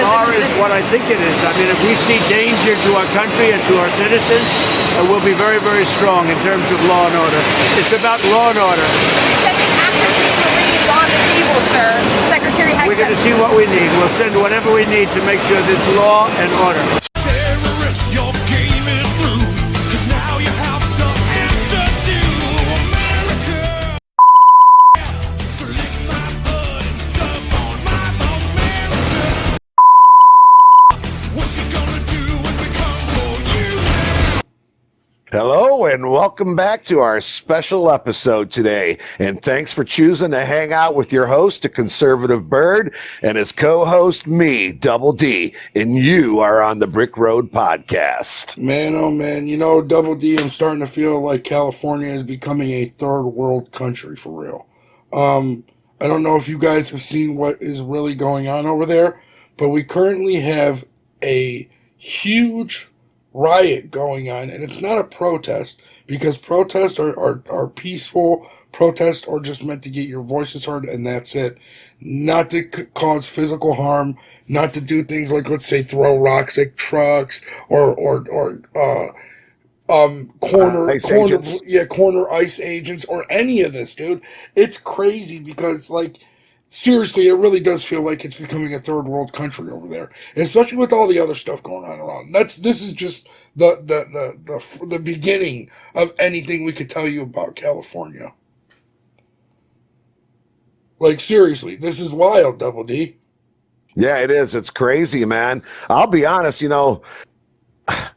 far as what I think it is. I mean, if we see danger to our country and to our citizens, we'll be very, very strong in terms of law and order. It's about law and order. Sending active people relief on the table, sir. Secretary Hegseth. We're going to see what we need. We'll send whatever we need to make sure there's law and order. Terrorists, your game is through, 'cause now you have to answer to America. So lick my blood and suck on my bones, America. What you gonna do when we come for you? Hello and welcome back to our special episode today. And thanks for choosing to hang out with your host, a conservative bird, and his co-host, me, Double D. And you are on the Brick Road Podcast. Man, oh man, you know, Double D, I'm starting to feel like California is becoming a third world country for real. I don't know if you guys have seen what is really going on over there, but we currently have a huge riot going on, and it's not a protest, because protests are peaceful. Protests are just meant to get your voices heard, and that's it. Not to cause physical harm, not to do things like, let's say, throw rocks at trucks corner ICE agents or any of this, dude. It's crazy because, like, seriously, it really does feel like it's becoming a third world country over there, especially with all the other stuff going on around. This is just the beginning of anything we could tell you about California. Like, seriously, this is wild, Double D. Yeah, it is. It's crazy, man. I'll be honest, you know,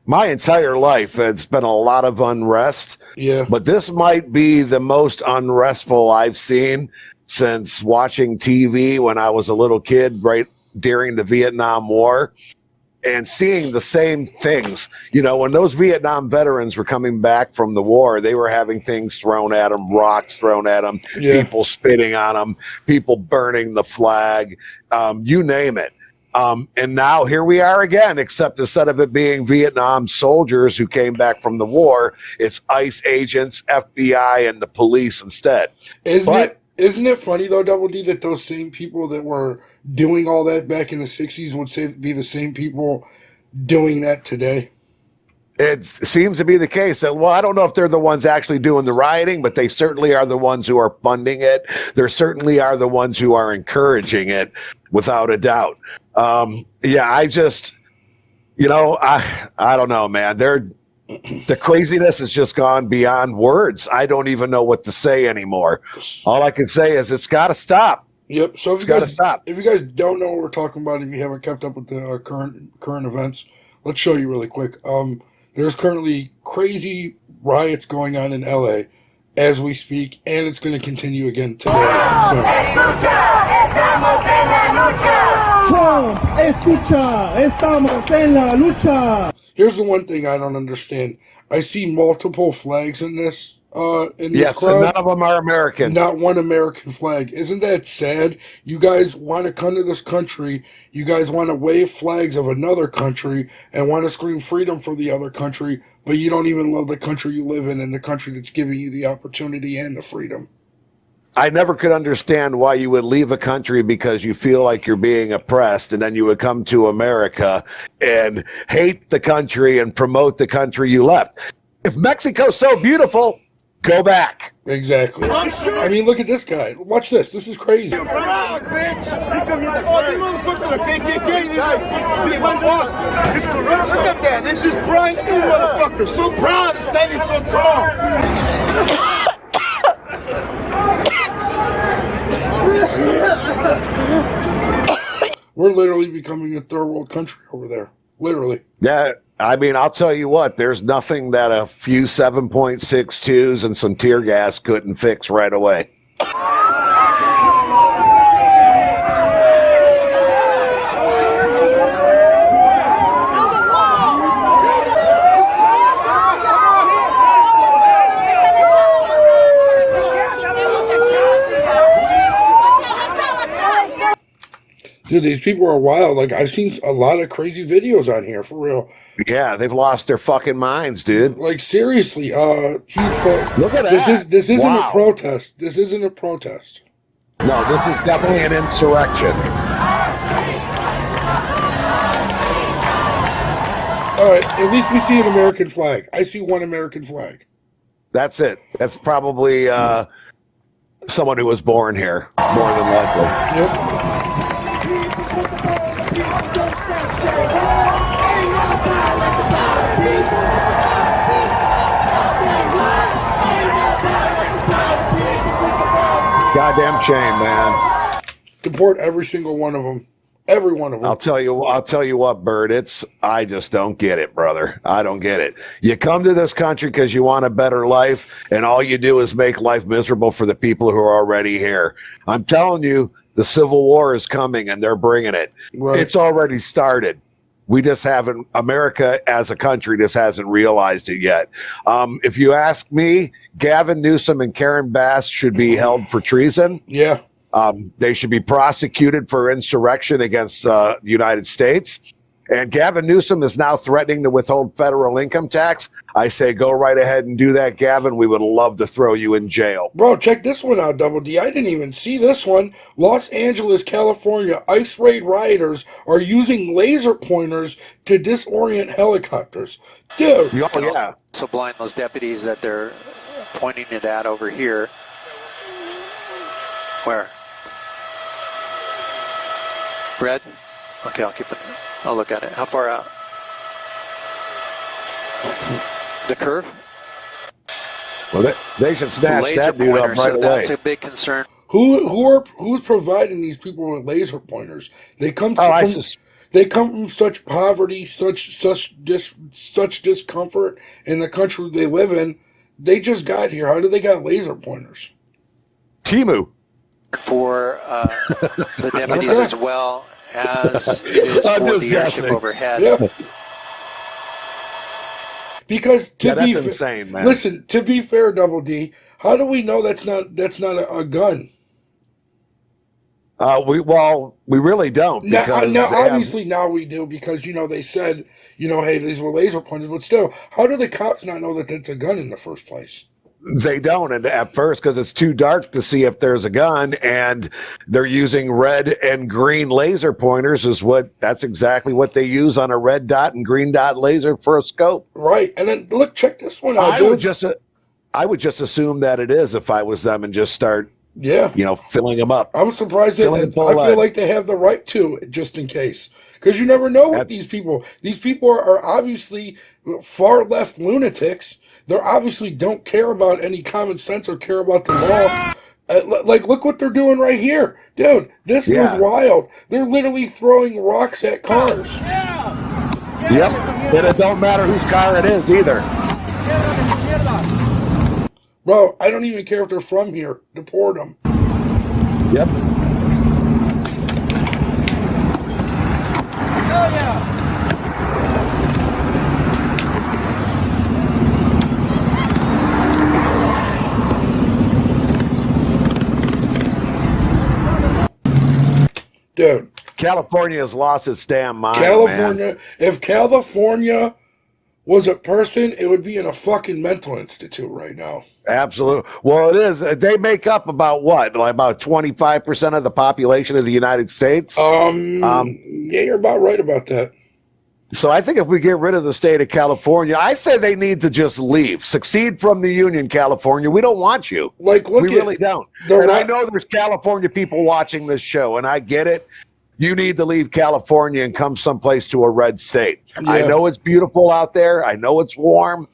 my entire life it's been a lot of unrest. Yeah. But this might be the most unrestful I've seen since watching TV when I was a little kid, right during the Vietnam War, and seeing the same things. You know, when those Vietnam veterans were coming back from the war, they were having things thrown at them, rocks thrown at them, people spitting on them, people burning the flag, you name it. And now here we are again, except instead of it being Vietnam soldiers who came back from the war, it's ICE agents, FBI, and the police instead. Isn't it funny, though, Double D, that those same people that were doing all that back in the 60s would be the same people doing that today? It seems to be the case. Well, I don't know if they're the ones actually doing the rioting, but they certainly are the ones who are funding it. They certainly are the ones who are encouraging it, without a doubt. I just, you know, I don't know, man. The craziness has just gone beyond words. I don't even know what to say anymore. All I can say is it's got to stop. Yep. So it's got to stop. If you guys don't know what we're talking about, if you haven't kept up with the current events, let's show you really quick. There's currently crazy riots going on in LA as we speak, and it's going to continue again today. Here's the one thing I don't understand. I see multiple flags in this crowd. And none of them are American. Not one American flag. Isn't that sad? You guys want to come to this country. You guys want to wave flags of another country and want to scream freedom for the other country, but you don't even love the country you live in and the country that's giving you the opportunity and the freedom. I never could understand why you would leave a country because you feel like you're being oppressed, and then you would come to America and hate the country and promote the country you left. If Mexico's so beautiful, go back. Exactly. I mean, look at this guy. Watch this. This is crazy. Look at that. This is brand new, motherfucker. So proud and standing so tall. We're literally becoming a third world country over there. Literally. Yeah. I mean, I'll tell you what, there's nothing that a few 7.62s and some tear gas couldn't fix right away. Dude, these people are wild. Like, I've seen a lot of crazy videos on here, for real. Yeah, they've lost their fucking minds, dude. Like, seriously, huge look at that. This isn't a protest. This isn't a protest. No, this is definitely an insurrection. All right, at least we see an American flag. I see one American flag. That's it. That's probably someone who was born here, more than likely. Yep. Goddamn shame, man. Support every single one of them. Every one of them. I'll tell you what, Bert. I just don't get it, brother. I don't get it. You come to this country because you want a better life, and all you do is make life miserable for the people who are already here. I'm telling you, the Civil War is coming, and they're bringing it. Right. It's already started. We just haven't, America as a country just hasn't realized it yet. If you ask me, Gavin Newsom and Karen Bass should be held for treason. Yeah. They should be prosecuted for insurrection against the United States. And Gavin Newsom is now threatening to withhold federal income tax. I say go right ahead and do that, Gavin. We would love to throw you in jail. Bro, check this one out, Double D. I didn't even see this one. Los Angeles, California, ICE raid rioters are using laser pointers to disorient helicopters. Dude. Oh, yeah. So blind those deputies that they're pointing it at over here. Where? Red? Okay, I'll look at it. How far out? The curve? Well, they should snatch Laser that dude up pointer, right so away. that's a big concern. Who's providing these people with laser pointers? They come from such poverty, such discomfort in the country they live in. They just got here. How do they got laser pointers? Timu. For the deputies as well as it is I'm for just the guessing. airship overhead. Yeah. Because that's insane, man. Listen, to be fair, Double D, how do we know that's not a gun? We really don't. Now, Because obviously now we do because they said hey, these were laser pointers, but still, how do the cops not know that that's a gun in the first place? they don't, and at first because it's too dark to see if there's a gun, and they're using red and green laser pointers. That's exactly what they use on a red dot and green dot laser for a scope. Right, and then look, check this one out. I would just assume that it is if I was them and just start, yeah, filling them up. I'm surprised that I feel like they have the right to, just in case, because you never know what these people. These people are obviously far left lunatics. They obviously don't care about any common sense or care about the law. Like, look what they're doing right here, dude. This was wild. They're literally throwing rocks at cars. Yep, and it don't matter whose car it is either. Bro, I don't even care if they're from here. Deport them. Yep. Oh yeah. Dude, California has lost its damn mind. California, man. if California was a person, it would be in a fucking mental institute right now. Absolutely. Well, it is. They make up about what? Like about 25% of the population of the United States? Yeah, you're about right about that. So I think if we get rid of the state of California, I say they need to just leave. Secede from the Union, California. We don't want you. Like, look, we really don't. And I know there's California people watching this show, and I get it. You need to leave California and come someplace to a red state. Yeah. I know it's beautiful out there. I know it's warm.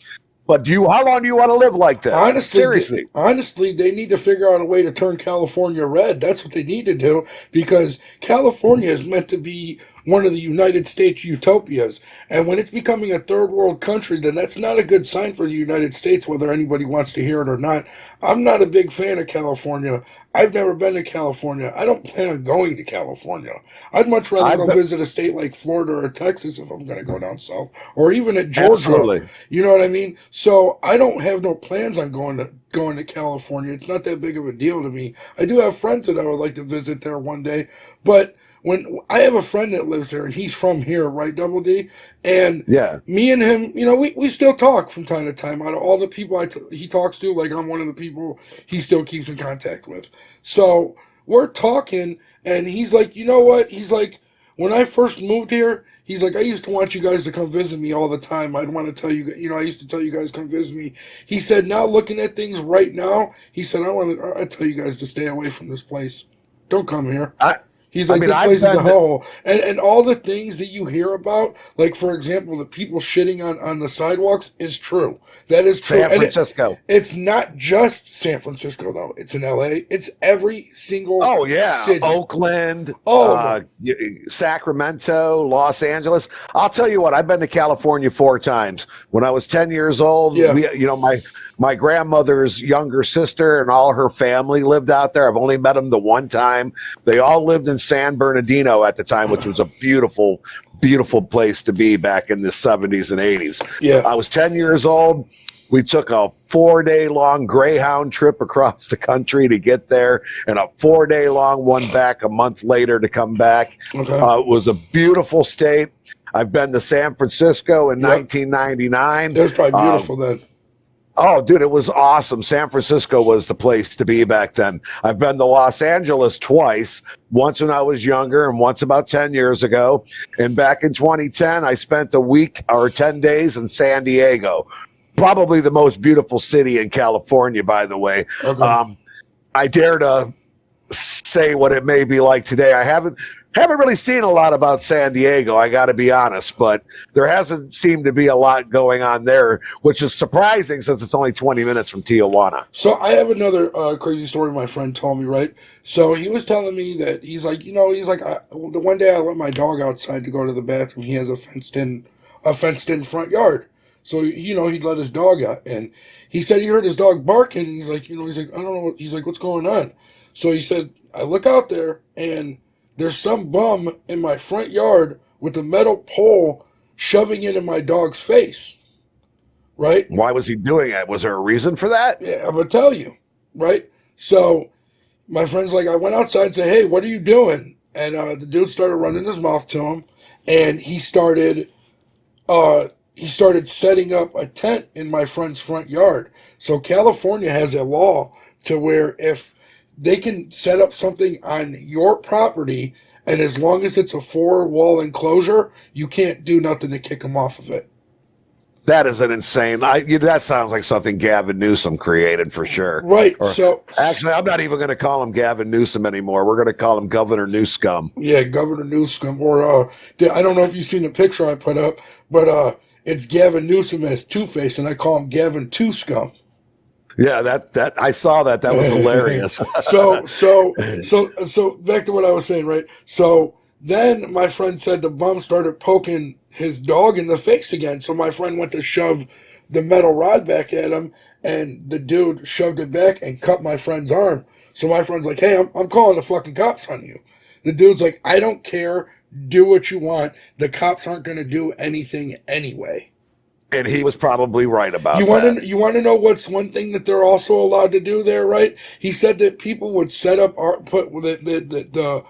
But how long do you want to live like this? Honestly, they need to figure out a way to turn California red. That's what they need to do, because California is meant to be one of the United States utopias. And when it's becoming a third world country, then that's not a good sign for the United States, whether anybody wants to hear it or not. I'm not a big fan of California. I've never been to California. I don't plan on going to California. I'd much rather go visit a state like Florida or Texas if I'm going to go down south, or even at Georgia. Absolutely. You know what I mean? So I don't have no plans on going to California. It's not that big of a deal to me. I do have friends that I would like to visit there one day, but when I have a friend that lives there and he's from here, right, Double D? And me and him, we still talk from time to time. Out of all the people he talks to, like, I'm one of the people he still keeps in contact with. So we're talking, and he's like, you know what? He's like, when I first moved here, he's like, I used to want you guys to come visit me all the time. I'd want to tell you, I used to tell you guys come visit me. He said, now looking at things right now, he said, I tell you guys to stay away from this place. Don't come here. He's like, this place is a hellhole. And all the things that you hear about, like, for example, the people shitting on the sidewalks is true. That is true. San Francisco. It's not just San Francisco, though. It's in L.A. It's every single city. Oakland, All Sacramento, Los Angeles. I'll tell you what, I've been to California 4 times. When I was 10 years old, my grandmother's younger sister and all her family lived out there. I've only met them the one time. They all lived in San Bernardino at the time, which was a beautiful, beautiful place to be back in the 70s and 80s. Yeah. I was 10 years old. We took a 4-day-long Greyhound trip across the country to get there, and a 4-day-long one back a month later to come back. Okay. It was a beautiful state. I've been to San Francisco in 1999. It was probably beautiful then. Oh, dude, it was awesome. San Francisco was the place to be back then. I've been to Los Angeles twice, once when I was younger and once about 10 years ago. And back in 2010, I spent a week or 10 days in San Diego. Probably the most beautiful city in California, by the way. Okay. I dare to say what it may be like today. I haven't really seen a lot about San Diego, I got to be honest, but there hasn't seemed to be a lot going on there, which is surprising since it's only 20 minutes from Tijuana. So I have another crazy story my friend told me, right? So he was telling me that he's like, the one day I let my dog outside to go to the bathroom. He has a fenced in front yard. So, he'd let his dog out, and he said he heard his dog barking, and he's like, I don't know, he's like, what's going on? So he said, I look out there, and there's some bum in my front yard with a metal pole shoving it in my dog's face, right? Why was he doing it? Was there a reason for that? Yeah, I'm going to tell you, right? So my friend's like, I went outside and said, hey, what are you doing? And the dude started running his mouth to him, and he started setting up a tent in my friend's front yard. So California has a law to where if they can set up something on your property, and as long as it's a 4-wall enclosure, you can't do nothing to kick them off of it. That is an insane. That sounds like something Gavin Newsom created for sure. Right. Actually, I'm not even going to call him Gavin Newsom anymore. We're going to call him Governor Newscum. Yeah, Governor Newscom. Or I don't know if you've seen the picture I put up, but it's Gavin Newsom as Two-Face, and I call him Gavin Two-Scum. Yeah, that I saw that. That was hilarious. So back to what I was saying, right? So then my friend said the bum started poking his dog in the face again. So my friend went to shove the metal rod back at him, and the dude shoved it back and cut my friend's arm. So my friend's like, hey, I'm calling the fucking cops on you. The dude's like, I don't care. Do what you want. The cops aren't going to do anything anyway. And he was probably right about that. You want to know what's one thing that they're also allowed to do there, right? He said that people would set up the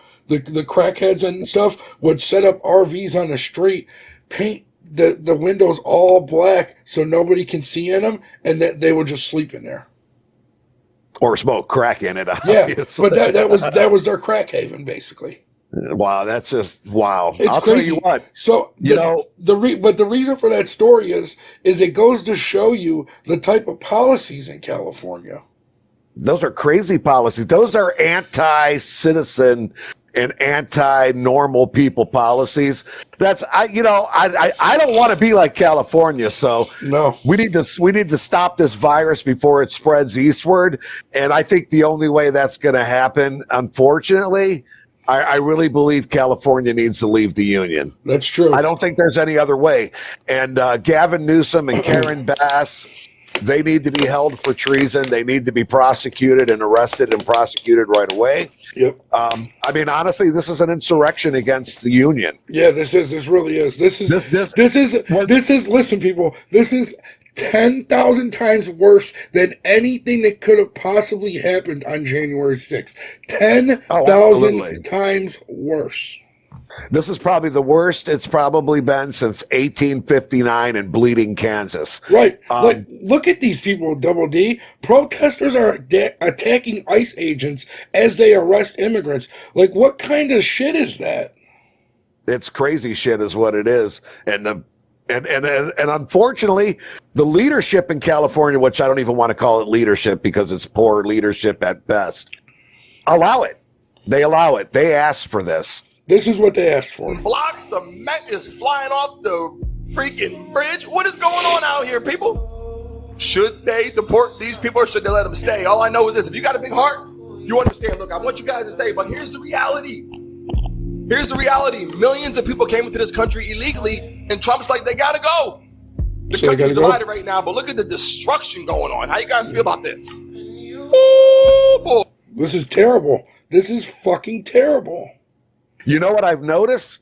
crackheads and stuff would set up RVs on the street, paint the windows all black so nobody can see in them, and that they would just sleep in there. Or smoke crack in it. Yeah, but that was their crack haven, basically. Wow, that's just wow. It's crazy. Tell you what. So but the reason for that story is it goes to show you the type of policies in California. Those are crazy policies. Those are anti-citizen and anti-normal people policies. That's I don't want to be like California, so no. We need to stop this virus before it spreads eastward. And I think the only way that's going to happen, unfortunately, I really believe California needs to leave the union. That's true. I don't think there's any other way. And Gavin Newsom and Karen Bass, they need to be held for treason. They need to be prosecuted and arrested and prosecuted right away. Yep. I mean, honestly, this is an insurrection against the union. Yeah, this really is. This is listen, people, this is 10,000 times worse than anything that could have possibly happened on January 6th. 10,000 times worse. This is probably the worst it's probably been since 1859 in Bleeding, Kansas. Right. Look at these people, Double D. Protesters are attacking ICE agents as they arrest immigrants. Like, what kind of shit is that? It's crazy shit is what it is. And unfortunately, the leadership in California, which I don't even want to call it leadership because it's poor leadership at best, allow it. They allow it. They asked for this. This is what they asked for. Blocks of cement is flying off the freaking bridge. What is going on out here, people? Should they deport these people or should they let them stay? All I know is this. If you got a big heart, you understand. Look, I want you guys to stay, but here's the reality. Here's the reality. Millions of people came into this country illegally, and Trump's like, they gotta go. The country's divided right now, but look at the destruction going on. How you guys feel about this? Ooh, boy. This is terrible. This is fucking terrible. You know what I've noticed?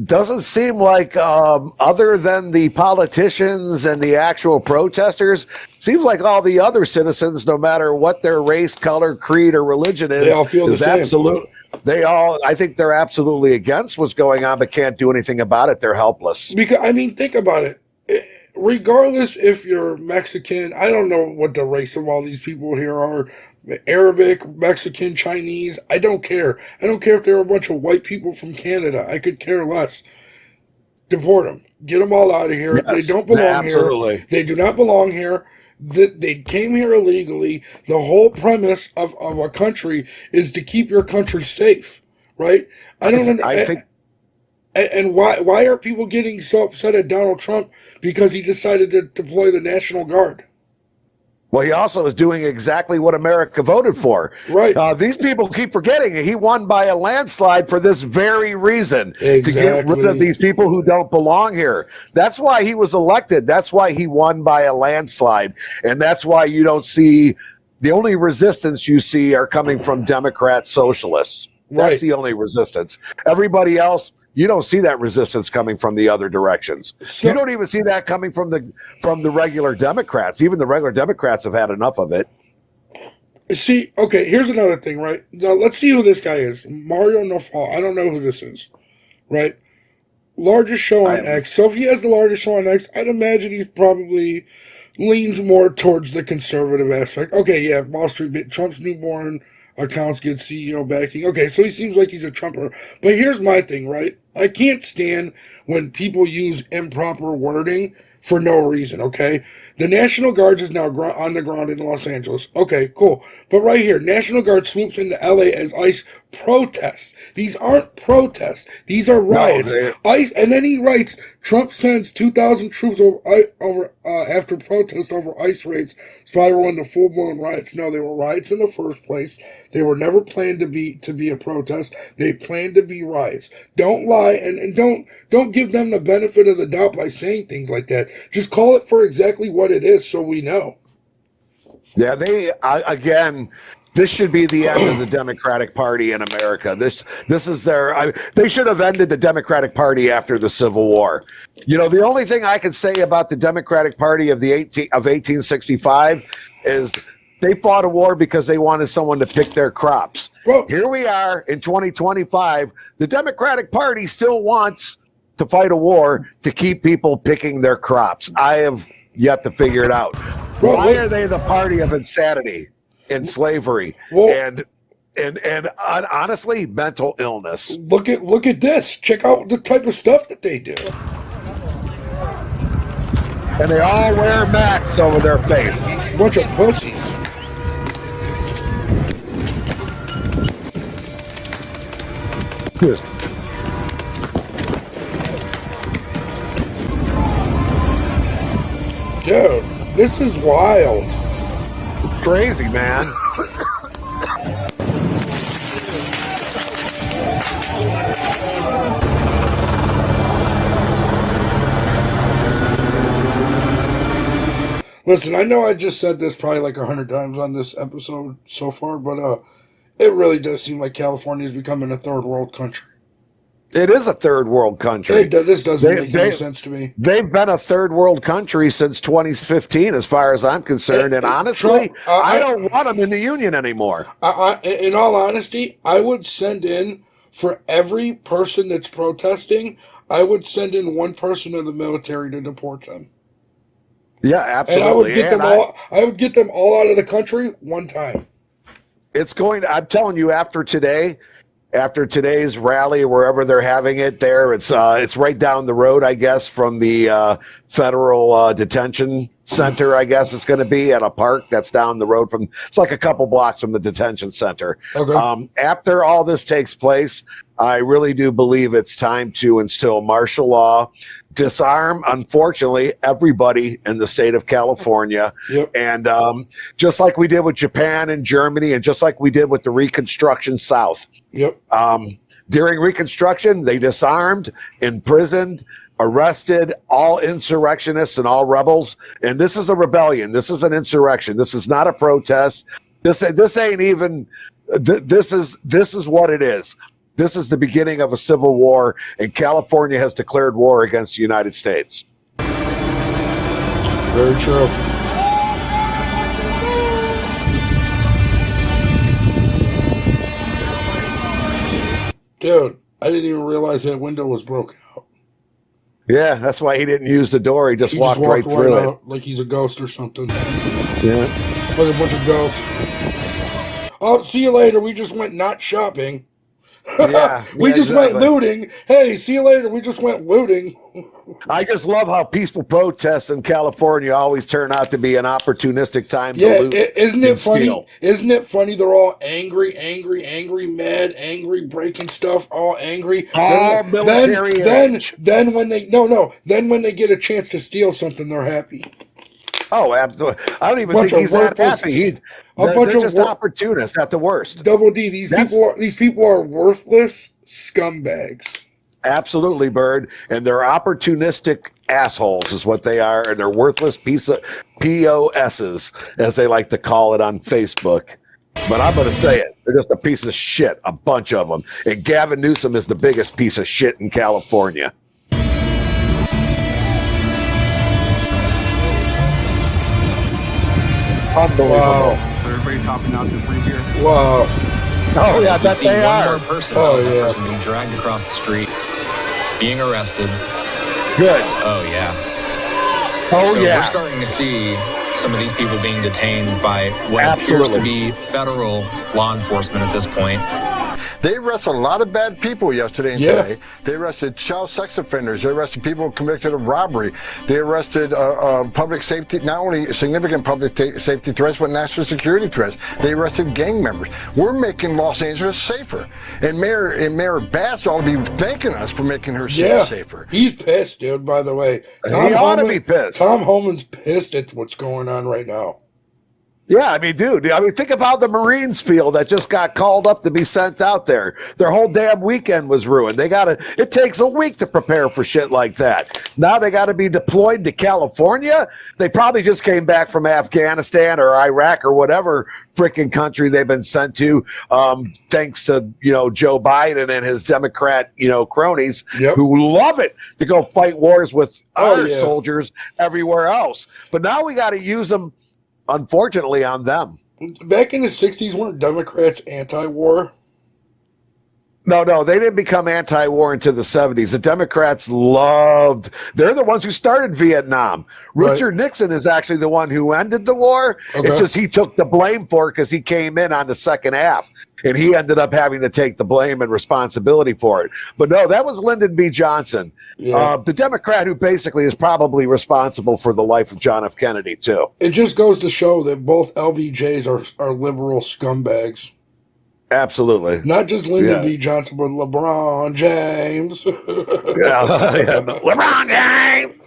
Doesn't seem like other than the politicians and the actual protesters, seems like all the other citizens, no matter what their race, color, creed, or religion is, they all feel the same. I think they're absolutely against what's going on, but can't do anything about it. They're helpless. Because, I mean, think about it. Regardless if you're Mexican, I don't know what the race of all these people here are. Arabic, Mexican, Chinese, I don't care. I don't care if they're a bunch of white people from Canada. I could care less. Deport them. Get them all out of here. Yes, they don't belong absolutely. here. They do not belong here. They came here illegally. The whole premise of a country is to keep your country safe, right? I think. And why are people getting so upset at Donald Trump because he decided to deploy the National Guard? Well, he also is doing exactly what America voted for. Right. These people keep forgetting he won by a landslide for this very reason, exactly. To get rid of these people who don't belong here. That's why he was elected. That's why he won by a landslide. And that's why you don't see the only resistance you see are coming from Democrat socialists. That's Right. the only resistance. Everybody else, you don't see that resistance coming from the other directions. So, you don't even see that coming from the regular Democrats. Even the regular Democrats have had enough of it. see, okay, here's another thing, right? Now, let's see who this guy is. Mario Nofal. I don't know who this is, right? Largest show on X. So if he has the largest show on X, I'd imagine he's probably leans more towards the conservative aspect. Okay, yeah, Wall Street, Trump's newborn accounts get CEO backing. Okay, so he seems like he's a Trumper. But here's my thing, right? I can't stand when people use improper wording for no reason, okay? The National Guard is now on the ground in Los Angeles. Okay, cool. But right here, National Guard swoops into LA as ICE protests. These aren't protests. These are riots. ICE, and then he writes, Trump sends 2,000 troops over after protests over ICE raids spiral into full-blown riots. No, they were riots in the first place. They were never planned to be a protest. They planned to be riots. Don't lie and don't give them the benefit of the doubt by saying things like that. Just call it for exactly what it is so we know. Yeah, again, this should be the end of the Democratic Party in America. This is they should have ended the Democratic Party after the Civil War. You know, the only thing I can say about the Democratic Party of 1865 is they fought a war because they wanted someone to pick their crops. Bro. Here we are in 2025. The Democratic Party still wants to fight a war to keep people picking their crops. I have yet to figure it out. Bro, why are they the party of insanity and slavery and honestly mental illness? Look at this. Check out the type of stuff that they do. And they all wear masks over their face. Bunch of pussies. Good. Dude, this is wild. Crazy, man. Listen, I know I just said this probably like 100 times on this episode so far, but it really does seem like California is becoming a third world country. It is a third world country. This doesn't make any sense to me. They've been a third world country since 2015, as far as I'm concerned. And honestly, Trump, I don't want them in the union anymore. In all honesty, I would send in, for every person that's protesting, I would send in one person of the military to deport them. Yeah, absolutely. And I would get them all out of the country one time. It's going. I'm telling you, after today's rally, wherever they're having it, it's right down the road, I guess, from the federal detention center. I guess it's going to be at a park that's down the road from. It's like a couple blocks from the detention center. Okay. After all this takes place, I really do believe it's time to instill martial law, disarm, unfortunately, everybody in the state of California. Yep. And just like we did with Japan and Germany, and just like we did with the Reconstruction South. Yep. During Reconstruction, they disarmed, imprisoned, arrested all insurrectionists and all rebels. And this is a rebellion. This is an insurrection. This is not a protest. This ain't even. This is what it is. This is the beginning of a civil war, and California has declared war against the United States. Very true. Dude, I didn't even realize that window was broken out. Yeah, that's why he didn't use the door. He just walked right through it. Out like he's a ghost or something. Yeah. Like a bunch of ghosts. Oh, see you later. We just went not shopping. Yeah, we just went looting. Hey, see you later. We just went looting. I just love how peaceful protests in California always turn out to be an opportunistic time to loot. Isn't it funny? Steal. Isn't it funny? They're all angry, mad, angry, breaking stuff, all angry. All military age. Then when they then when they get a chance to steal something, they're happy. Oh, absolutely. I don't even think he's that happy. They're just opportunists at the worst. Double D, these people are worthless scumbags. Absolutely, Bird. And they're opportunistic assholes is what they are. And they're worthless piece of POSs, as they like to call it on Facebook. But I'm going to say it. They're just a piece of shit, a bunch of them. And Gavin Newsom is the biggest piece of shit in California. Unbelievable. Wow. Everybody's hopping out to free beer. Wow. Oh, yeah, that they are. Person, person being dragged across the street, being arrested. Good. Oh, yeah. Oh, so yeah. we're starting to see some of these people being detained by what appears to be federal law enforcement at this point. They arrested a lot of bad people yesterday and today. They arrested child sex offenders. They arrested people convicted of robbery. They arrested public safety, not only significant public safety threats, but national security threats. They arrested gang members. We're making Los Angeles safer. And Mayor Bass ought to be thanking us for making her city safer. He's pissed, dude, by the way. He ought to be pissed. Tom Homan's pissed at what's going on right now. Yeah, I mean, dude, think of how the Marines feel that just got called up to be sent out there. Their whole damn weekend was ruined. It takes a week to prepare for shit like that. Now they got to be deployed to California. They probably just came back from Afghanistan or Iraq or whatever freaking country they've been sent to, thanks to, Joe Biden and his Democrat, cronies who love it to go fight wars with our soldiers everywhere else. But now we got to use them, unfortunately, on them. Back in the 60s, weren't Democrats anti-war? No, they didn't become anti-war until the 70s. The Democrats they're the ones who started Vietnam. Richard Nixon is actually the one who ended the war. Okay. It's just he took the blame for it because he came in on the second half. And he ended up having to take the blame and responsibility for it. But no, that was Lyndon B. Johnson, the Democrat who basically is probably responsible for the life of John F. Kennedy, too. It just goes to show that both LBJs are liberal scumbags. Absolutely. Not just Lyndon B. Johnson, but LeBron James. LeBron James.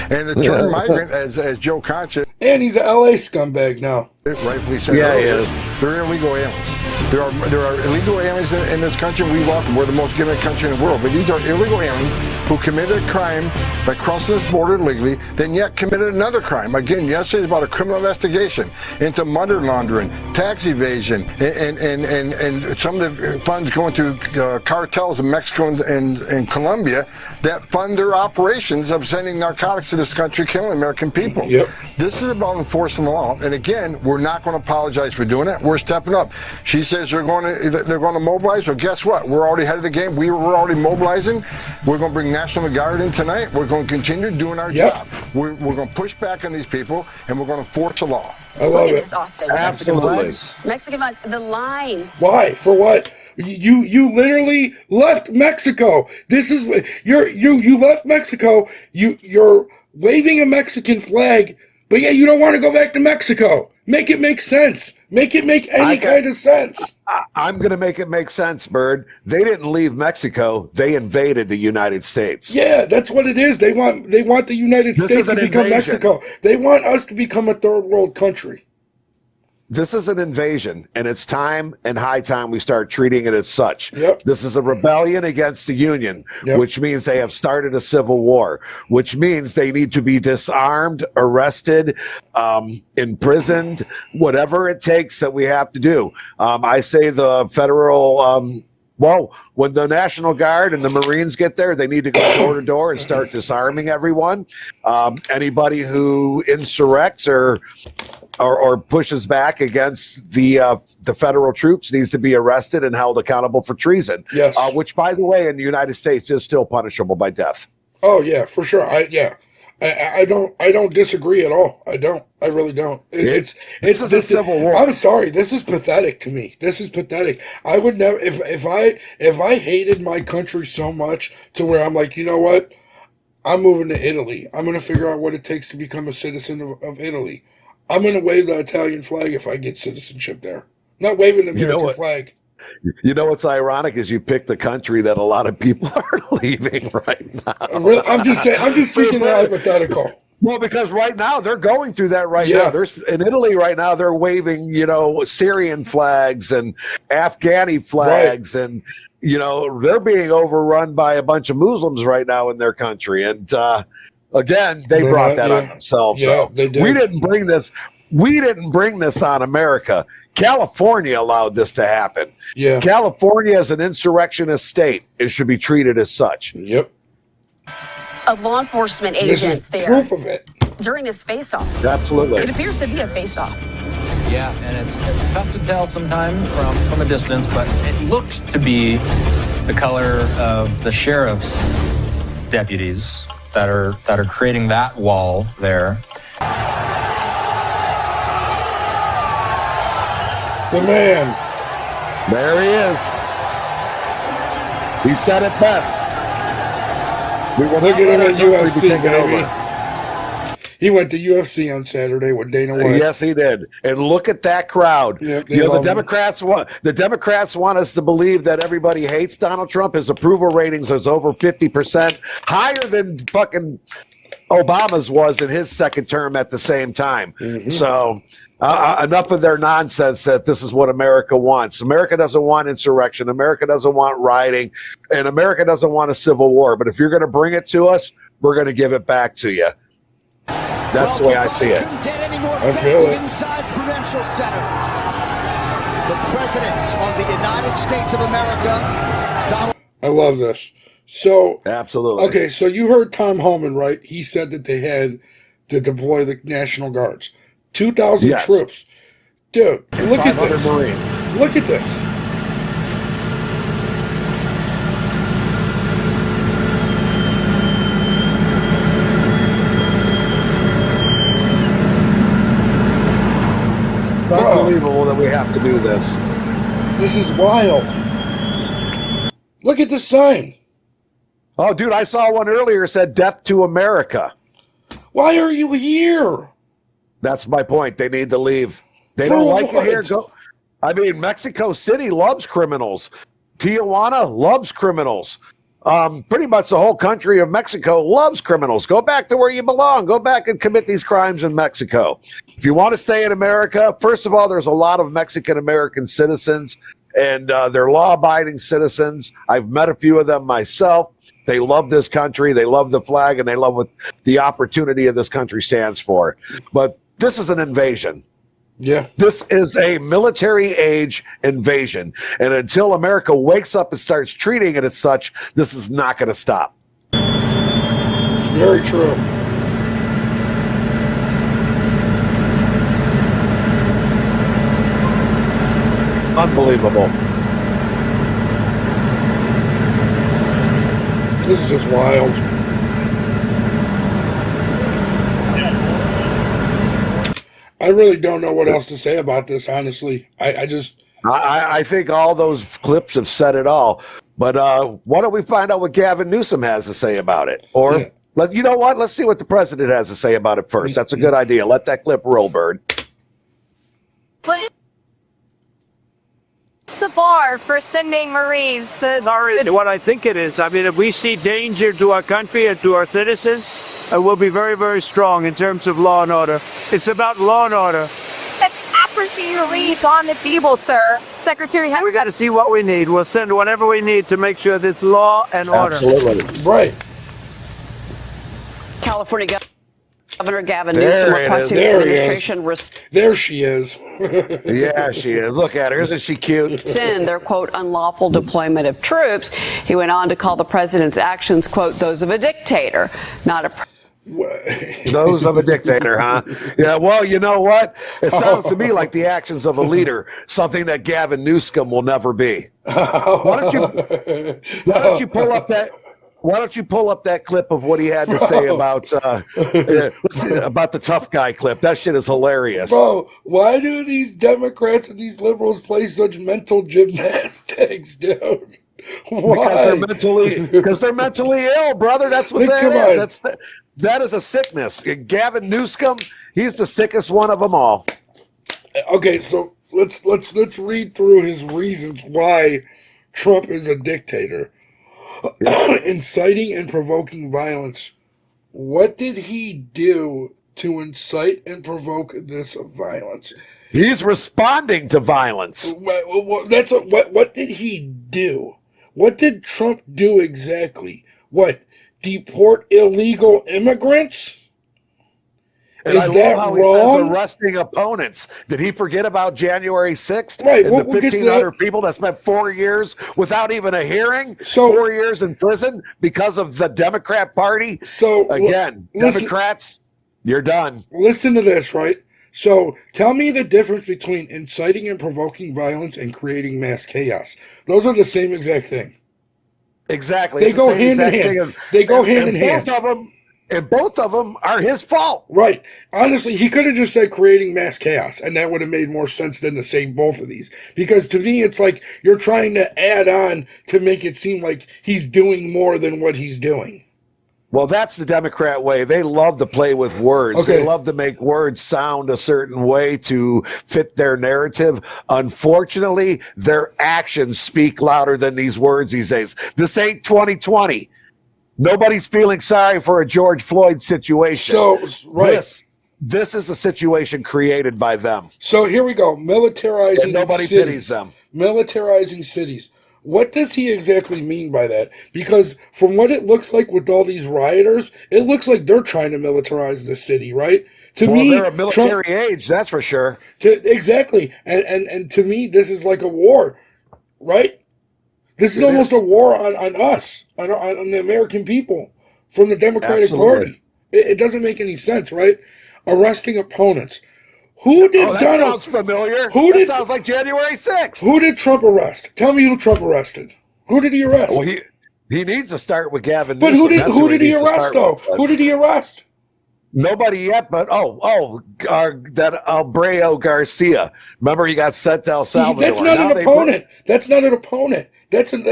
And the term migrant, as Joe Concha. And he's an LA scumbag now. Rightfully said. Yeah, he is. They're illegal aliens. There are illegal aliens in this country. We welcome. We're the most given country in the world. But these are illegal aliens who committed a crime by crossing this border illegally, then yet committed another crime. Again, yesterday is about a criminal investigation into money laundering, tax evasion, and some of the funds going to cartels in Mexico and Colombia that fund their operations of sending narcotics to this country, killing American people. Yep. This is about enforcing the law. And again, we're not going to apologize for doing it. We're stepping up. She says they're going to mobilize. Well, guess what? We're already ahead of the game. We're already mobilizing. We're going to bring National Guard in tonight. We're going to continue doing our job. We're going to push back on these people, and we're going to enforce the law. I love Look at it. this, Austin. Absolutely. Mexican flags. The line. Why? For what? You literally left Mexico. This is you left Mexico. You're waving a Mexican flag, but yeah, you don't want to go back to Mexico. Make it make sense. Make it make any kind of sense. I'm going to make it make sense, Bird. They didn't leave Mexico. They invaded the United States. Yeah, that's what it is. They want the United States to become Mexico. They want us to become a third world country. This is an invasion, and it's time and high time we start treating it as such. Yep. This is a rebellion against the Union, which means they have started a civil war, which means they need to be disarmed, arrested, imprisoned, whatever it takes that we have to do. I say the federal, when the National Guard and the Marines get there, they need to go door to door and start disarming everyone. Anybody who insurrects or pushes back against the federal troops needs to be arrested and held accountable for treason. Yes. Which, by the way, in the United States is still punishable by death. Oh yeah, for sure. I don't disagree at all. I don't. I really don't. It's a civil war. I'm sorry. This is pathetic to me. This is pathetic. I would never if I hated my country so much to where I'm like, you know what? I'm moving to Italy. I'm going to figure out what it takes to become a citizen of Italy. I'm going to wave the Italian flag if I get citizenship there. I'm not waving the American flag. You know what's ironic is you picked the country that a lot of people are leaving right now. I'm just saying. I'm just speaking hypothetical. Well, because right now they're going through that right now. There's in Italy right now they're waving, Syrian flags and Afghani flags, and they're being overrun by a bunch of Muslims right now in their country. And again, they brought that on themselves. Yeah, so they did. We didn't bring this. We didn't bring this on America. California allowed this to happen. Yeah. California is an insurrectionist state. It should be treated as such. Yep. A law enforcement This agent is there proof of it. during this face-off. Absolutely. It appears to be a face-off. Yeah, and it's tough to tell sometimes from a distance, but it looks to be the color of the sheriff's deputies that are creating that wall there. The man. There he is. He said it best. We will Look at him at UFC, taking baby. over. He went to UFC on Saturday with Dana White. Yes, he did. And look at that crowd. Yeah, the Democrats want us to believe that everybody hates Donald Trump. His approval ratings is over 50%, higher than fucking Obama's was in his second term at the same time. Mm-hmm. So enough of their nonsense that this is what America wants. America doesn't want insurrection. America doesn't want rioting. And America doesn't want a civil war. But if you're going to bring it to us, we're going to give it back to you. That's the way I see it. Get any more I feel it. inside Prudential Center. The President of the United States of America, Donald. I love this. So Absolutely. Okay, so you heard Tom Homan, right? He said that they had to deploy the National Guards. 2,000 Yes. troops. Dude, look at 500 this. Marines. Look at this. It's unbelievable that we have to do this. This is wild. Look at the sign. Oh, dude, I saw one earlier said "Death to America." Why are you here? That's my point. They need to leave. They For don't like what? it here. Go. I mean, Mexico City loves criminals. Tijuana loves criminals. Pretty much the whole country of Mexico loves criminals. Go back to where you belong. Go back and commit these crimes in Mexico. If you want to stay in America, first of all, there's a lot of Mexican American citizens, and they're law-abiding citizens. I've met a few of them myself. They love this country. They love the flag, and they love what the opportunity of this country stands for. But this is an invasion. Yeah. This is a military-age invasion. And until America wakes up and starts treating it as such, this is not going to stop. Very true. Unbelievable. This is just wild. I really don't know what else to say about this, honestly. I think all those clips have said it all. But why don't we find out what Gavin Newsom has to say about it? Or, you know what? Let's see what the president has to say about it first. That's a good idea. Let that clip roll, Bird. What's the bar for sending Marines? What I think it is, I mean, if we see danger to our country and to our citizens, we'll be very, very strong in terms of law and order. It's about law and order. Marines on the table, sir. Secretary, we got to see what we need. We'll send whatever we need to make sure there's law and order. Absolutely. Right. California Governor Gavin Newsom requesting the administration there she is. Yeah, she is. Look at her. Isn't she cute? rescind their, quote, unlawful deployment of troops. He went on to call the president's actions, quote, those of a dictator, not a Those of a dictator, huh? Yeah, well, you know what? It sounds to me like the actions of a leader, something that Gavin Newsom will never be. Why don't you pull up that clip of what he had to say about about the tough guy clip? That shit is hilarious. Bro, why do these Democrats and these liberals play such mental gymnastics, dude? Why? Because they're mentally ill, brother. That's what that is. That is a sickness. Gavin Newsom, he's the sickest one of them all. Okay, so let's read through his reasons why Trump is a dictator. Inciting and provoking violence. What did he do to incite and provoke this violence? He's responding to violence. That's what did he do? What did Trump do exactly? What? Deport illegal immigrants? And I love how he says arresting opponents. Did he forget about January 6th? Right. And the 1,500 people that spent 4 years without even a hearing? 4 years in prison because of the Democrat Party? So again, Democrats, you're done. Listen to this, right? So tell me the difference between inciting and provoking violence and creating mass chaos. Those are the same exact thing. Exactly. They go hand in hand. They go hand in hand. Both of them are his fault. Right. Honestly, he could have just said creating mass chaos, and that would have made more sense than to say both of these. Because to me, it's like you're trying to add on to make it seem like he's doing more than what he's doing. Well, that's the Democrat way. They love to play with words. Okay. They love to make words sound a certain way to fit their narrative. Unfortunately, their actions speak louder than these words these days. This ain't 2020. Nobody's feeling sorry for a George Floyd situation. So, right. This is a situation created by them. So here we go. Militarizing and nobody cities. pities them. Militarizing cities. What does he exactly mean by that? Because from what it looks like with all these rioters, it looks like they're trying to militarize the city, right? To me, they're a military age, that's for sure. Exactly. And to me, this is like a war, right? This is almost a war on us, on the American people from the Democratic Party. It doesn't make any sense, right? Arresting opponents. Who did that sounds familiar. That sounds like January 6th. Who did Trump arrest? Tell me who Trump arrested. Who did he arrest? Well, he needs to start with Gavin Newsom. But who did he arrest, though? Who did he arrest? Nobody yet, but that Albreo Garcia. Remember, he got sent to El Salvador. That's not an opponent. That's not an opponent. That's an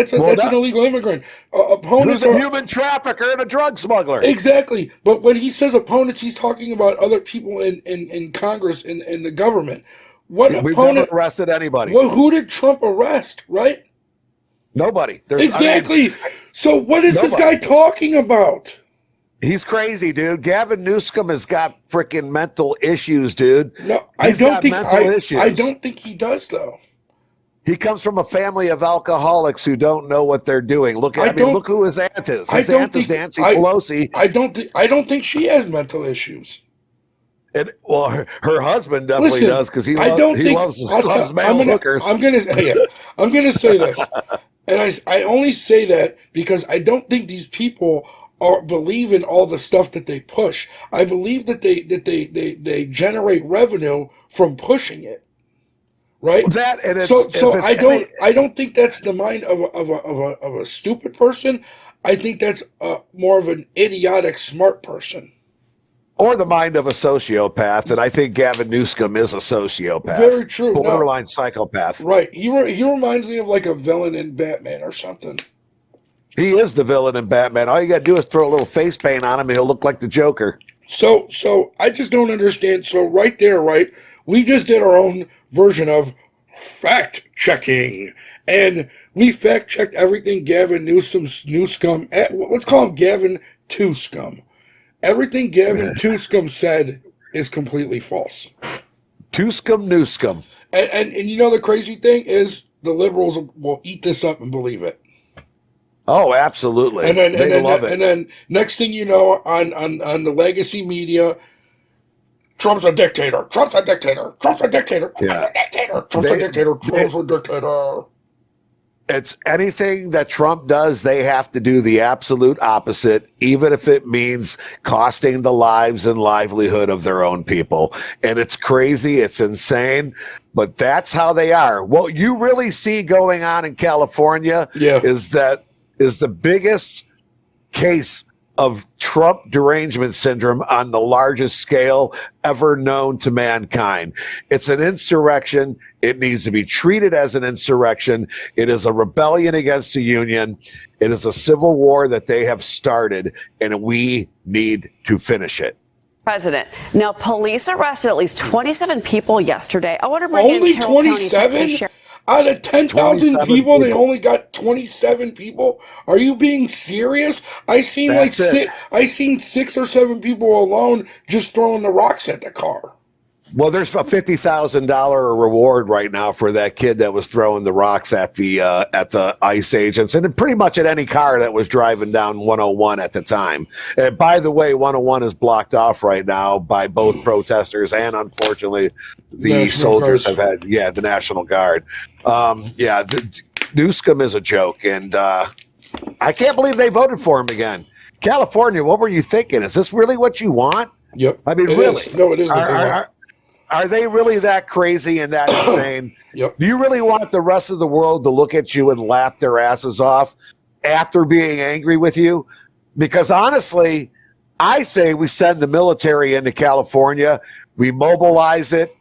illegal immigrant. Opponents are a human trafficker and a drug smuggler. Exactly. But when he says opponents, he's talking about other people in Congress in the government. We've never arrested anybody. Well, who did Trump arrest? Right? Nobody. Exactly. So what is this guy talking about? He's crazy, dude. Gavin Newsom has got freaking mental issues, dude. No, I don't think he does, though. He comes from a family of alcoholics who don't know what they're doing. Look who his aunt is. His aunt is Nancy Pelosi. I don't think she has mental issues. Well, her husband definitely does because he loves male hookers. I'm gonna say this, and I only say that because I don't think these people believe in all the stuff that they push. I believe that they generate revenue from pushing it. Right. I don't think that's the mind of a stupid person. I think that's more of an idiotic smart person. or the mind of a sociopath, and I think Gavin Newsom is a sociopath. Very true. Borderline psychopath. Right. He reminds me of like a villain in Batman or something. He is the villain in Batman. All you got to do is throw a little face paint on him, and he'll look like the Joker. So I just don't understand. So right there, right, we just did our own version of fact checking, and we fact checked everything Gavin Newsom, let's call him Gavin Newsom. Everything Gavin Newsom said is completely false. Newsom. And you know the crazy thing is the liberals will eat this up and believe it. Oh, absolutely. And then they love it. And then next thing you know, on the legacy media, Trump's a dictator. Trump's a dictator. Trump's a dictator. Trump's a dictator. Trump's a dictator. Trump's a dictator. It's anything that Trump does, they have to do the absolute opposite, even if it means costing the lives and livelihood of their own people. And it's crazy. It's insane. But that's how they are. What you really see going on in California is the biggest case of Trump derangement syndrome on the largest scale ever known to mankind. It's an insurrection. It needs to be treated as an insurrection. It is a rebellion against the union. It is a civil war that they have started, and we need to finish it. President. Now, police arrested at least 27 people yesterday. I want to bring only in Terrell County, 27? Texas Sheriff. Out of 10,000 people, they only got 27 people. Are you being serious? I seen I seen 6 or 7 people alone just throwing the rocks at the car. Well, there's a $50,000 reward right now for that kid that was throwing the rocks at the ICE agents, and pretty much at any car that was driving down 101 at the time. And by the way, 101 is blocked off right now by both protesters and, unfortunately, the National soldiers Guards. have had, the National Guard. Newsom is a joke, and I can't believe they voted for him again. California, what were you thinking? Is this really what you want? Yep. I mean, It really? is. No, it is what they want. Are they really that crazy and that insane? Yep. Do you really want the rest of the world to look at you and laugh their asses off after being angry with you? Because honestly, I say we send the military into California, we mobilize it,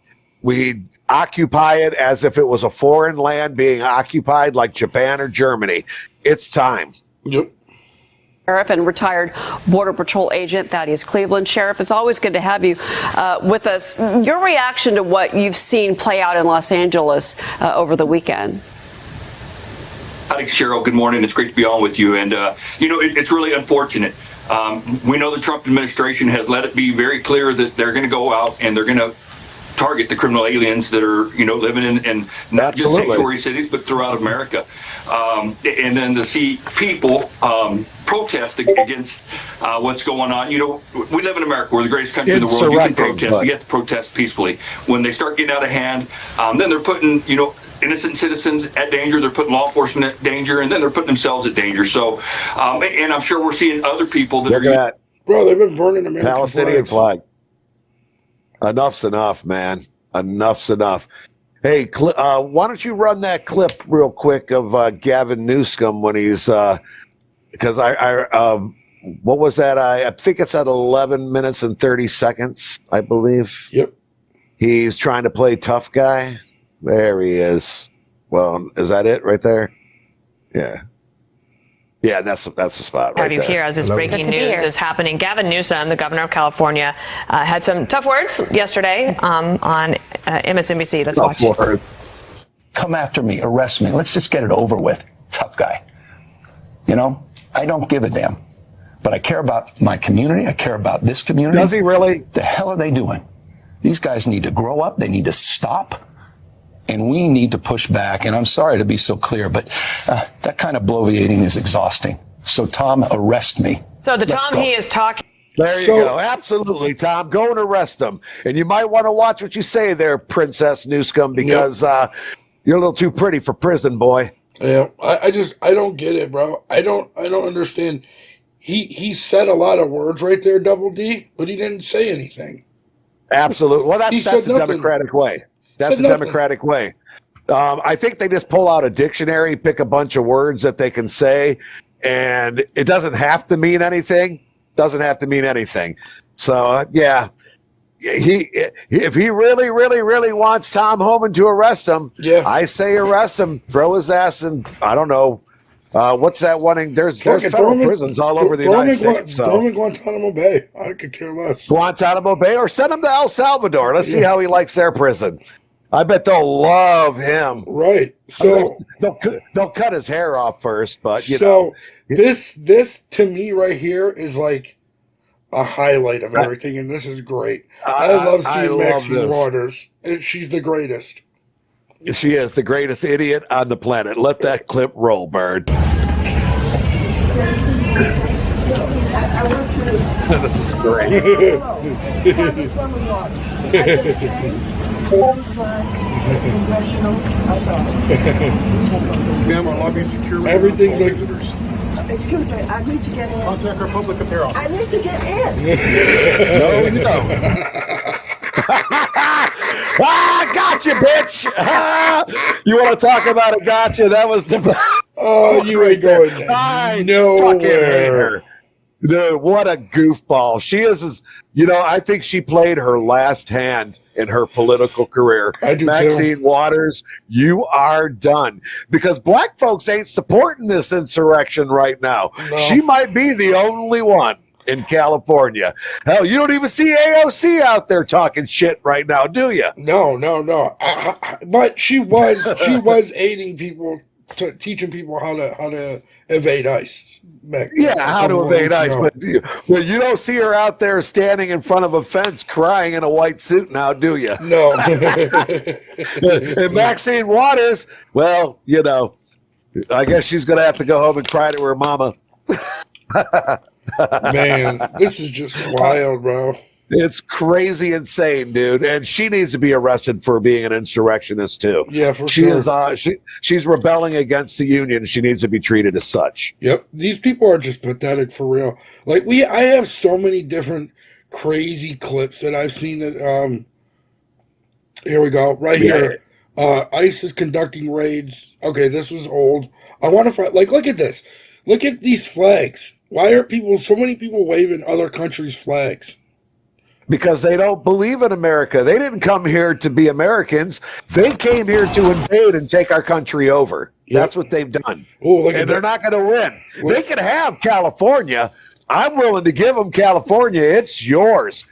we occupy it as if it was a foreign land being occupied like Japan or Germany. It's time. Yep. Sheriff and retired Border Patrol agent Thaddeus Cleveland. Sheriff, it's always good to have you with us. Your reaction to what you've seen play out in Los Angeles over the weekend? Howdy, Cheryl. Good morning. It's great to be on with you. And, it's really unfortunate. We know the Trump administration has let it be very clear that they're going to go out and they're going to target the criminal aliens that are, living in not just sanctuary cities, but throughout America. And then to see people protest against what's going on. We live in America. We're the greatest country in the world. You can protest. You have to protest peacefully. When they start getting out of hand, then they're putting, innocent citizens at danger. They're putting law enforcement at danger, and then they're putting themselves at danger. So, and I'm sure we're seeing other people that are... Bro, they've been burning American Palestinian flags. flag. Enough's enough, man. Enough's enough. Hey, why don't you run that clip real quick of Gavin Newsom when he's because what was that? I think it's at 11 minutes and 30 seconds, I believe. Yep. He's trying to play tough guy. There he is. Well, is that it right there? Yeah. Yeah, that's the spot right Have you there. here as this breaking news is happening. Gavin Newsom, the governor of California, had some tough words yesterday on MSNBC. Let's watch. Come after me, arrest me. Let's just get it over with. Tough guy. I don't give a damn. But I care about my community. I care about this community. Does he really? The hell are they doing? These guys need to grow up. They need to stop. And we need to push back. And I'm sorry to be so clear, but that kind of bloviating is exhausting. So, Tom, arrest me. So the Tom he is talking. There you go. Absolutely, Tom. Go and arrest them. And you might want to watch what you say there, Princess Newsom, because you're a little too pretty for prison, boy. Yeah, I don't get it, bro. I don't understand. He said a lot of words right there, Double D, but he didn't say anything. Absolutely. Well, that's a democratic way. That's a democratic way. I think they just pull out a dictionary, pick a bunch of words that they can say, and it doesn't have to mean anything. Doesn't have to mean anything. So yeah, if he really wants Tom Homan to arrest him, I say arrest him, throw his ass in. I don't know. What's that one? There's federal prisons all over the United States. Throw him in Guantanamo Bay. I could care less. Guantanamo Bay, or send him to El Salvador. Let's see how he likes their prison. I bet they'll love him. Right. So they'll cut his hair off first, but you know. This to me right here is like a highlight of everything, and this is great. I love seeing Maxine Waters. She's the greatest. She is the greatest idiot on the planet. Let that clip roll, Bird. This is great. Ma'am, our lobby is secure. Everything's like. Excuse me, I need to get in. Contact our public affairs office. I need to get in. No, you don't. Gotcha, bitch. You want to talk about a gotcha? That was the. Oh, you ain't going there. I fucking hate her. Dude, what a goofball. She is, I think she played her last hand in her political career. I do Maxine Waters, you are done. Because black folks ain't supporting this insurrection right now. No. She might be the only one in California. Hell, you don't even see AOC out there talking shit right now, do you? No. But she was aiding people, teaching people how to evade ICE. How to evade ICE, but you don't see her out there standing in front of a fence crying in a white suit now, do you? No. And Maxine Waters, well, I guess she's going to have to go home and cry to her mama. Man, this is just wild, bro. It's crazy insane, dude. And she needs to be arrested for being an insurrectionist too. Yeah, for she sure. She's rebelling against the union. She needs to be treated as such. Yep. These people are just pathetic for real. Like I have so many different crazy clips that I've seen that here we go. Right here. ICE is conducting raids. Okay, this was old. I want to find look at this. Look at these flags. Why are so many people waving other countries' flags? Because they don't believe in America. They didn't come here to be Americans. They came here to invade and take our country over. Yep. That's what they've done. Ooh, and they're not going to win. They can have California. I'm willing to give them California. It's yours.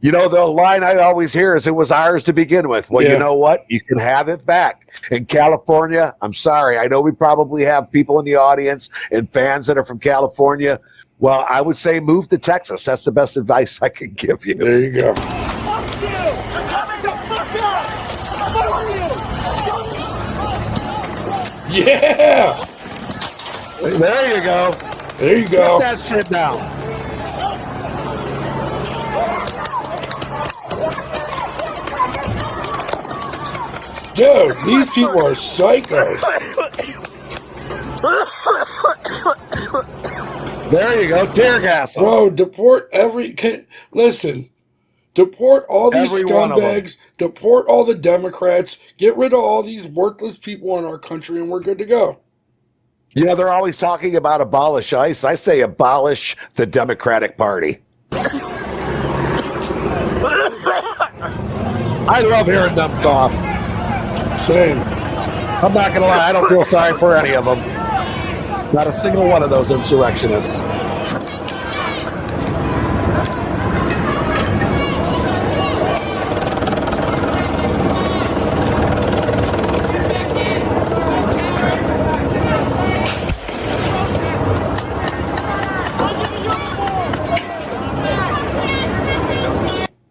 The line I always hear is it was ours to begin with. Well, you know what? You can have it back. In California, I'm sorry. I know we probably have people in the audience and fans that are from California. Well, I would say move to Texas. That's the best advice I can give you. There you go. Fuck you! Coming the fuck out! Fuck you! Yeah! There you go. There you go. Get that shit down. Dude, these people are psychos. There you go, tear gas. Bro, deport deport all these scumbags, deport all the Democrats, get rid of all these worthless people in our country, and we're good to go. They're always talking about abolish ICE. I say abolish the Democratic Party. I love hearing them cough. Same. I'm not going to lie, I don't feel sorry for any of them. Not a single one of those insurrectionists.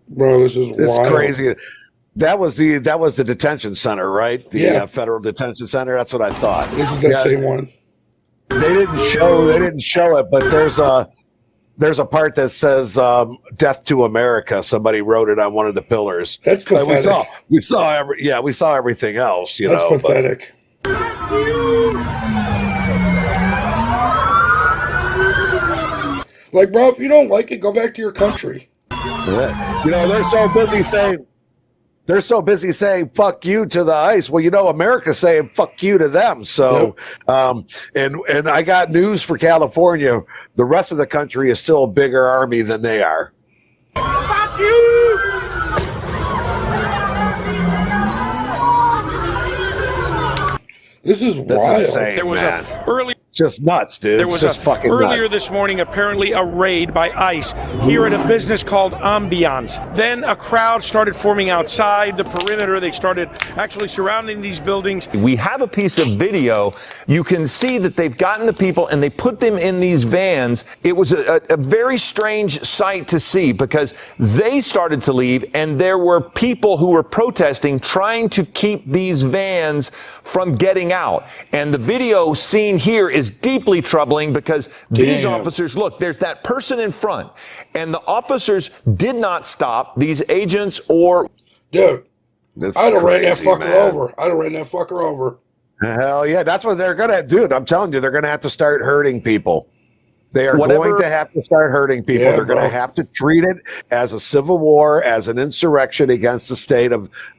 Bro, this is wild. It's crazy. That was the detention center, right? The federal detention center. That's what I thought. This is that same one. They didn't show it, but there's a part that says "Death to America." Somebody wrote it on one of the pillars. That's pathetic. We saw everything else. That's pathetic. Like, bro, if you don't like it, go back to your country. They're so busy saying "fuck you" to the ICE. Well, America's saying "fuck you" to them. So, and I got news for California. The rest of the country is still a bigger army than they are. Fuck you! This is That's wild. insane, There was man. a early Just nuts, dude. There It's was just fucking earlier nuts. this morning, apparently a raid by ICE here at a business called Ambiance. Then a crowd started forming outside the perimeter. They started actually surrounding these buildings. We have a piece of video. You can see that they've gotten the people and they put them in these vans. It was a very strange sight to see because they started to leave and there were people who were protesting trying to keep these vans from getting out. And the video seen here is deeply troubling because these officers, look, there's that person in front, and the officers did not stop these agents or... Dude, That's I'd have ran that crazy, fucker man. over. I'd have ran that fucker over. Hell yeah, that's what they're gonna do. I'm telling you, they're gonna have to start hurting people. They are Whatever- going to have to start hurting people. Yeah, They're going to have to treat it as a civil war, as an insurrection against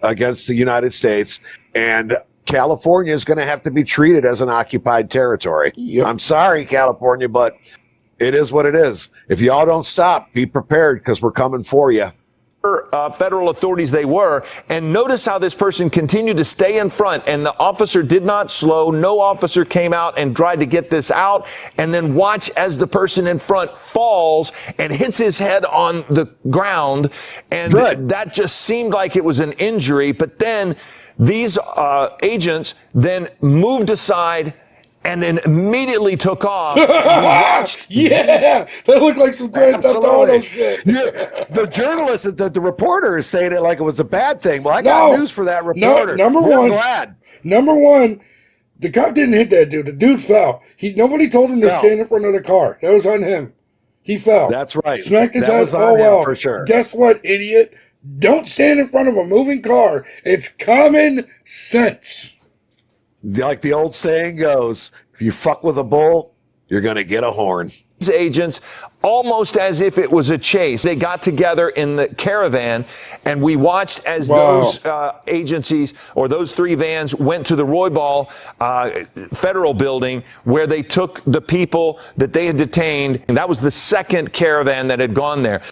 against the United States, and California is going to have to be treated as an occupied territory. Yep. I'm sorry, California, but it is what it is. If y'all don't stop, be prepared because we're coming for you. Federal authorities they were, and notice how this person continued to stay in front, and the officer did not slow. No officer came out and tried to get this out, and then watch as the person in front falls and hits his head on the ground, and that just seemed like it was an injury. But then these agents then moved aside and then immediately took off. And we watched Yeah, that looked like some Grand Theft Auto shit. Yeah, the journalist, the reporter is saying it like it was a bad thing. Well, I got news for that reporter. Number We're one, glad. Number one, the cop didn't hit that dude. The dude fell. Nobody told him to stand in front of the car. That was on him. He fell. That's right. Smacked his That head. was on Oh him well. for sure. Guess what, idiot? Don't stand in front of a moving car. It's common sense. Like the old saying goes, if you fuck with a bull, you're going to get a horn. These agents, almost as if it was a chase, they got together in the caravan, and we watched as those agencies or those three vans went to the Roybal federal building where they took the people that they had detained. And that was the second caravan that had gone there.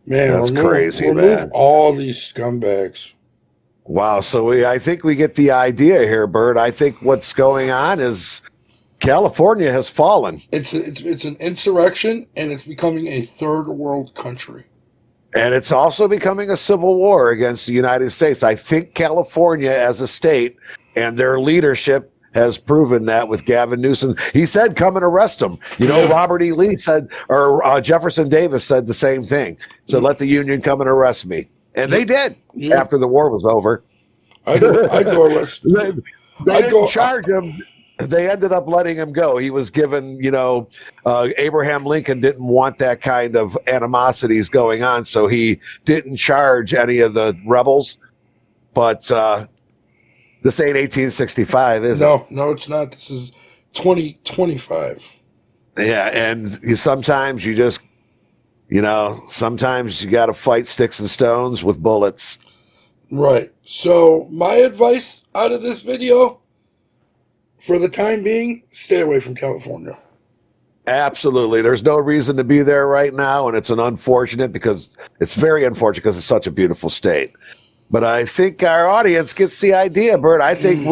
Man, That's crazy, remove man. all these scumbags. Wow. So I think we get the idea here, Bert. I think what's going on is California has fallen. It's an insurrection, and it's becoming a third world country. And it's also becoming a civil war against the United States. I think California as a state and their leadership has proven that with Gavin Newsom. He said, come and arrest him. You know, Robert E. Lee said, or Jefferson Davis said the same thing. Said, let the Union come and arrest me. And they did after the war was over. I go arrest. They didn't charge him. They ended up letting him go. He was given, Abraham Lincoln didn't want that kind of animosities going on, so he didn't charge any of the rebels. But this ain't 1865, is it? No, it's not. This is 2025. Yeah, and sometimes you just, sometimes you got to fight sticks and stones with bullets. Right. So my advice out of this video, for the time being, stay away from California. Absolutely. There's no reason to be there right now, and it's very unfortunate because it's such a beautiful state. But I think our audience gets the idea, Bert. I think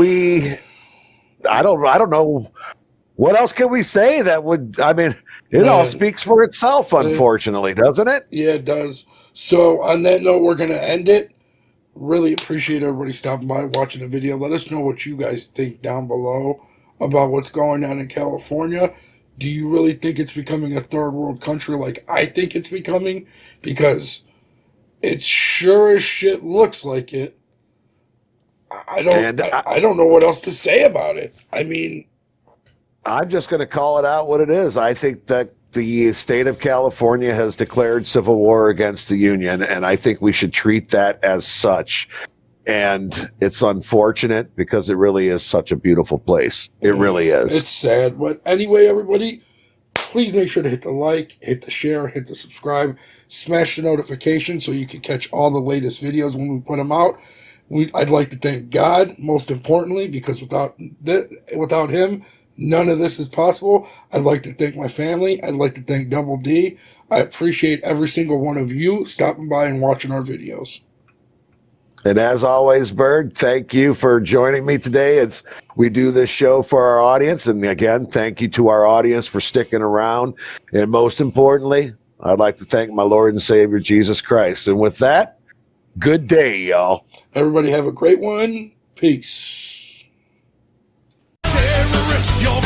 I don't know. What else can we say that would, it all speaks for itself, unfortunately, doesn't it? Yeah, it does. So on that note, we're going to end it. Really appreciate everybody stopping by, watching the video. Let us know what you guys think down below about what's going on in California. Do you really think it's becoming a third world country like I think it's becoming? Because it sure as shit looks like it. I don't know what else to say about it. I'm just going to call it out what it is. I think that the state of California has declared civil war against the Union, and I think we should treat that as such. And it's unfortunate because it really is such a beautiful place. It really is. It's sad. But anyway, everybody, please make sure to hit the like, hit the share, hit the subscribe, smash the notification so you can catch all the latest videos when we put them out. I'd like to thank God, most importantly, because without him, none of this is possible. I'd like to thank my family. I'd like to thank Double D. I appreciate every single one of you stopping by and watching our videos. And as always, Bird, thank you for joining me today. We do this show for our audience. And again, thank you to our audience for sticking around. And most importantly, I'd like to thank my Lord and Savior, Jesus Christ. And with that, good day, y'all. Everybody have a great one. Peace. Terrorists, you're